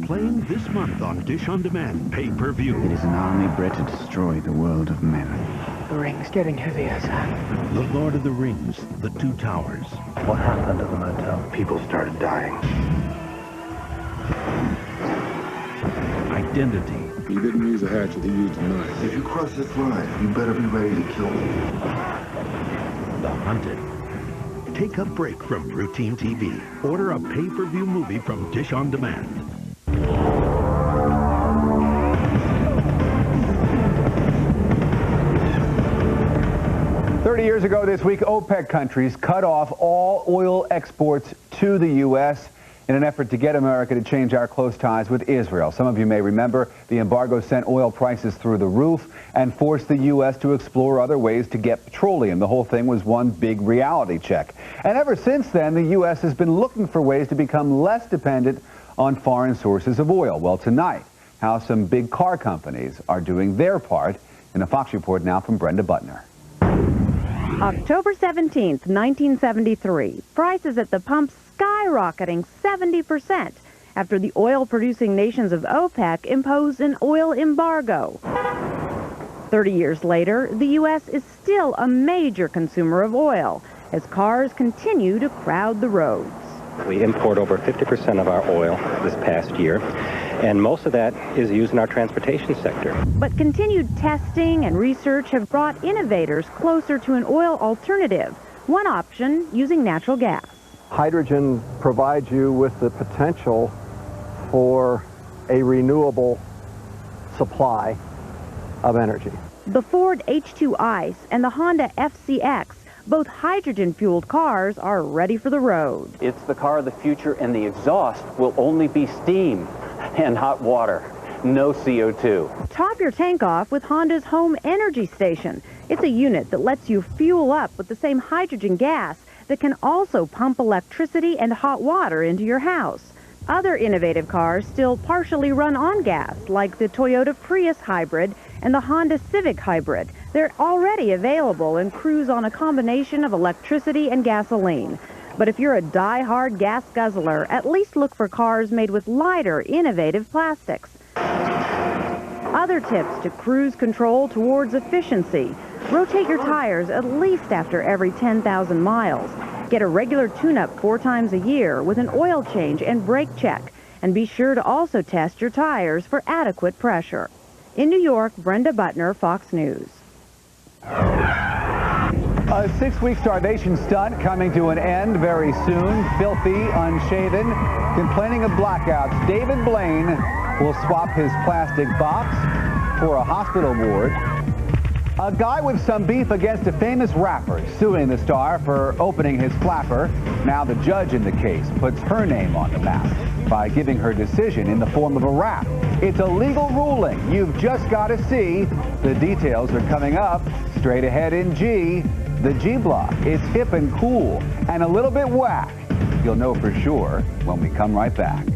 Playing this month on Dish On Demand pay-per-view. It is an army bred to destroy the world of men. The ring's getting heavier, Sam. The Lord of the Rings, The Two Towers. What happened at the motel? People started dying. Identity. He didn't use a hatchet, he used a knife. If you cross this line, you better be ready to kill me. The Hunted. Take a break from routine TV. Order a pay-per-view movie from Dish On Demand. 30 years ago this week, OPEC countries cut off all oil exports to the U.S. in an effort to get America to change our close ties with Israel. Some of you may remember the embargo sent oil prices through the roof and forced the U.S. to explore other ways to get petroleum. The whole thing was one big reality check. And ever since then, the U.S. has been looking for ways to become less dependent on foreign sources of oil. Well, tonight, how some big car companies are doing their part. In a Fox report now from Brenda Butner. October 17th, 1973. Prices at the pump skyrocketing 70% after the oil-producing nations of OPEC imposed an oil embargo. 30 years later, the U.S. is still a major consumer of oil as cars continue to crowd the roads. We import over 50% of our oil this past year, and most of that is used in our transportation sector. But continued testing and research have brought innovators closer to an oil alternative, one option using natural gas. Hydrogen provides you with the potential for a renewable supply of energy. The Ford H2 Ice and the Honda FCX, both hydrogen-fueled cars, are ready for the road. It's the car of the future, and the exhaust will only be steam and hot water, no CO2. Top your tank off with Honda's Home Energy Station. It's a unit that lets you fuel up with the same hydrogen gas that can also pump electricity and hot water into your house. Other innovative cars still partially run on gas, like the Toyota Prius Hybrid and the Honda Civic Hybrid. They're already available and cruise on a combination of electricity and gasoline. But if you're a die-hard gas guzzler, at least look for cars made with lighter, innovative plastics. Other tips to cruise control towards efficiency. Rotate your tires at least after every 10,000 miles. Get a regular tune-up 4 times a year with an oil change and brake check. And be sure to also test your tires for adequate pressure. In New York, Brenda Butner, Fox News. A 6-week starvation stunt coming to an end very soon. Filthy, unshaven, complaining of blackouts. David Blaine will swap his plastic box for a hospital ward. A guy with some beef against a famous rapper suing the star for opening his flapper. Now the judge in the case puts her name on the map by giving her decision in the form of a rap. It's a legal ruling. You've just got to see. The details are coming up straight ahead in G. The G Block. It's hip and cool and a little bit whack. You'll know for sure when we come right back.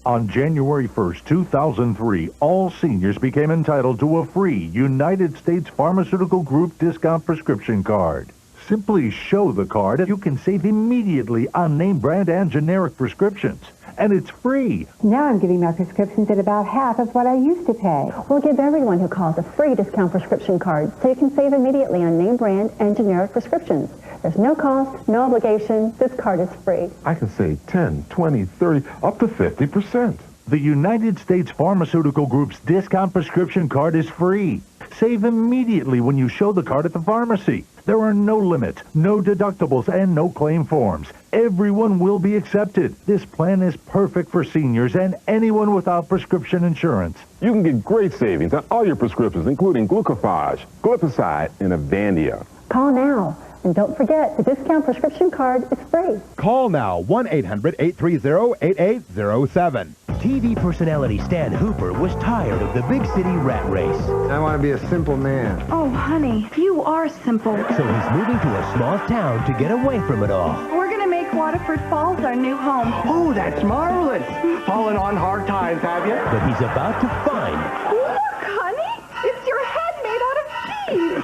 On January 1st, 2003, all seniors became entitled to a free United States Pharmaceutical Group discount prescription card. Simply show the card and you can save immediately on name brand and generic prescriptions. And it's free. Now I'm giving my prescriptions at about half of what I used to pay. We'll give everyone who calls a free discount prescription card so you can save immediately on name brand and generic prescriptions. There's no cost, no obligation. This card is free. I can save 10, 20, 30, up to 50%. The United States Pharmaceutical Group's discount prescription card is free. Save immediately when you show the card at the pharmacy. There are no limits, no deductibles, and no claim forms. Everyone will be accepted. This plan is perfect for seniors and anyone without prescription insurance. You can get great savings on all your prescriptions, including glucophage, glipizide, and Avandia. Call now. And don't forget, the discount prescription card is free. Call now, 1-800-830-8807. TV personality Stan Hooper was tired of the big city rat race. I want to be a simple man. Oh, honey, you are simple. So he's moving to a small town to get away from it all. We're going to make Waterford Falls our new home. Oh, that's marvelous. Fallen on hard times, have you? But he's about to find... Look, honey, it's your head made out of cheese.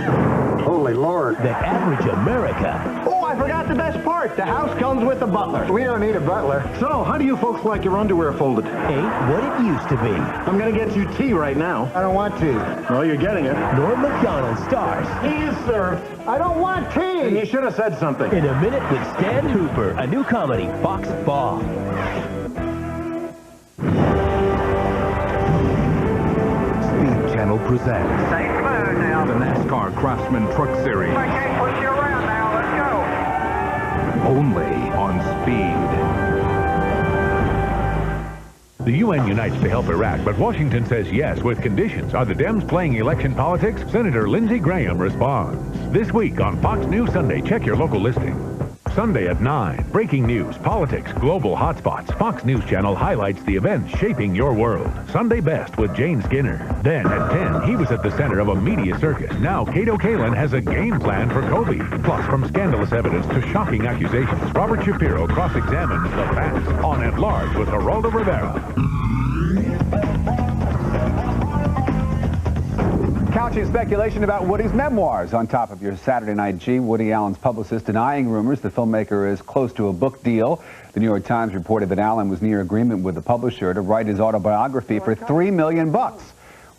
Holy Lord. That average America... Oh, I forgot the best part. The house comes with a butler. We don't need a butler. So, how do you folks like your underwear folded? Ain't what it used to be. I'm going to get you tea right now. I don't want tea. Well, you're getting it. Norm Macdonald stars. Tea is served. I don't want tea. And you should have said something. In a minute with Stan Hooper, a new comedy, Fox Ball. Speed Channel presents Stay smooth now. the NASCAR Craftsman Truck Series. I can't push you around now. Let's go. Only on Speed. The UN unites to help Iraq, but Washington says yes with conditions. Are the Dems playing election politics? Senator Lindsey Graham responds. This week on Fox News Sunday, check your local listing. Sunday at 9, breaking news, politics, global hotspots. Fox News Channel highlights the events shaping your world. Sunday Best with Jane Skinner. Then at 10, he was at the center of a media circus. Now Cato Kalin has a game plan for Kobe. Plus, from scandalous evidence to shocking accusations, Robert Shapiro cross-examines the facts on At Large with Geraldo Rivera. Couching speculation about Woody's memoirs on top of your Saturday Night G. Woody Allen's publicist denying rumors the filmmaker is close to a book deal. The New York Times reported that Allen was near agreement with the publisher to write his autobiography for $3 million. Well,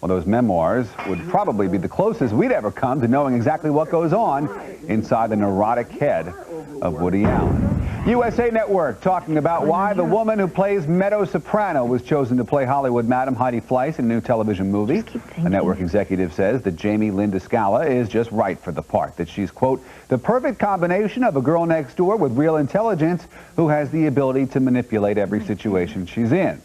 those memoirs would probably be the closest we'd ever come to knowing exactly what goes on inside the neurotic head of Woody Allen. USA Network talking about why the woman who plays Meadow Soprano was chosen to play Hollywood Madam Heidi Fleiss in a new television movie. A network executive says that Jamie Linda Scala is just right for the part, that she's, quote, the perfect combination of a girl next door with real intelligence who has the ability to manipulate every situation she's in.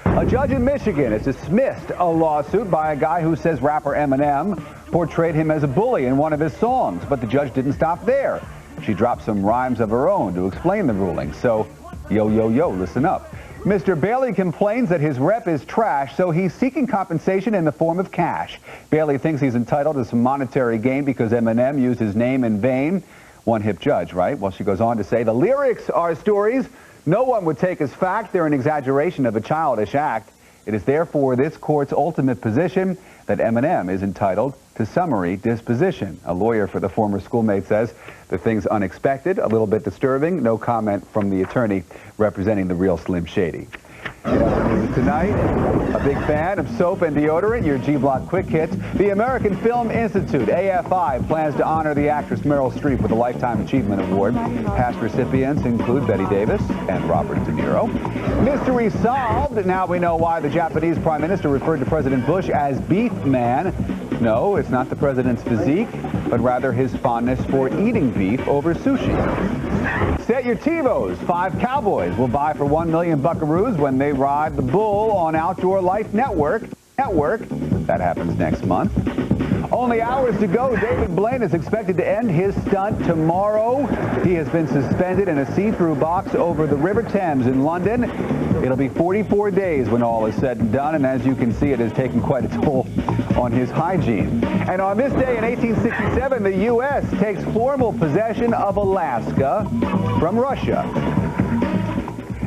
A judge in Michigan has dismissed a lawsuit by a guy who says rapper Eminem portrayed him as a bully in one of his songs, but the judge didn't stop there. She dropped some rhymes of her own to explain the ruling. So, yo, yo, yo, listen up. Mr. Bailey complains that his rep is trash, so he's seeking compensation in the form of cash. Bailey thinks he's entitled to some monetary gain because Eminem used his name in vain. One hip judge, right? Well, she goes on to say, the lyrics are stories no one would take as fact. They're an exaggeration of a childish act. It is therefore this court's ultimate position that Eminem is entitled to summary disposition. A lawyer for the former schoolmate says the thing's unexpected, a little bit disturbing. No comment from the attorney representing the real Slim Shady. Tonight, a big fan of soap and deodorant, your G-Block Quick Hits. The American Film Institute, AFI, plans to honor the actress Meryl Streep with a Lifetime Achievement Award. Past recipients include Bette Davis and Robert De Niro. Mystery solved. Now we know why the Japanese Prime Minister referred to President Bush as Beef Man. No, it's not the president's physique, but rather his fondness for eating beef over sushi. Set your TiVos. 5 cowboys will buy for 1 million buckaroos when they ride the bull on Outdoor Life Network. Network. That happens next month. Only hours to go. David Blaine is expected to end his stunt tomorrow. He has been suspended in a see-through box over the River Thames in London. It'll be 44 days when all is said and done, and as you can see, it has taken quite a toll on his hygiene. And on this day in 1867, the U.S. takes formal possession of Alaska from Russia.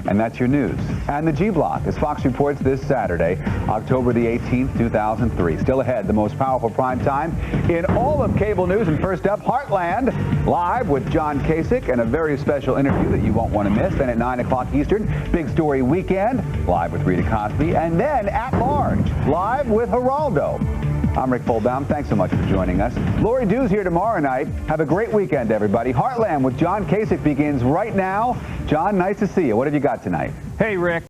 And that's your news. And the G-Block, as Fox reports this Saturday, October the 18th, 2003. Still ahead, the most powerful prime time in all of cable news. And first up, Heartland, live with John Kasich, and a very special interview that you won't want to miss. Then at 9 o'clock Eastern, Big Story Weekend, live with Rita Cosby. And then At Large, live with Geraldo. I'm Rick Fulbaum. Thanks so much for joining us. Lori Dew's here tomorrow night. Have a great weekend, everybody. Heartland with John Kasich begins right now. John, nice to see you. What have you got tonight? Hey, Rick.